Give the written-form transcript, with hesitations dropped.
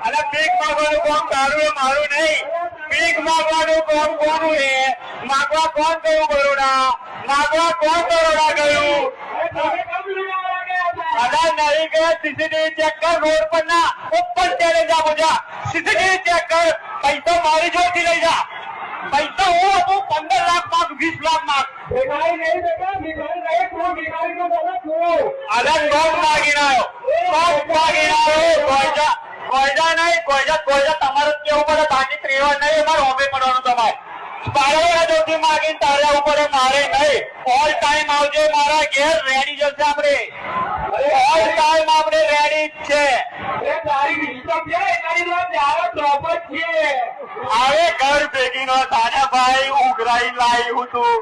અને ભીખ માંગવાનું કામ તારું એ મારું નહીં. ભીખ માંગવાનું કામ કોનું છે? માગવા કોણ ગયું બરોડા? માગવા કોણ બરોડા ગયું? અલા નહીં ગયા. સીસીટીવી ચેક કર. રોડ પર ના ઉપર ચડે જા. બોજા સીસીટીવી ચેક કર. પૈસા મારી જોડથી લઈ જા. પૈસા હું હતું 15 લાખ માગ 20 લાખ માગ. અલા નોટ માગીને આવ્યો. નોટ માગીને આવ્યો. કોયજા નહીં. કોયજા તમારે કેવું પડે. બાકી ત્રેવા નહીં. અમારે હોમે પડવાનું તમારે. બાળકોના જોડથી માગીને તારા ઉપર મારે નહીં. ઓલ ટાઈમ આવજે મારા ઘેર. રેડી જશે આપણે. ઓલ ટાઈમ આપણે રેડી જ છે. હવે ઘર ભેગી નો તારા ભાઈ ઉઘરાઈ લાવી હું તું.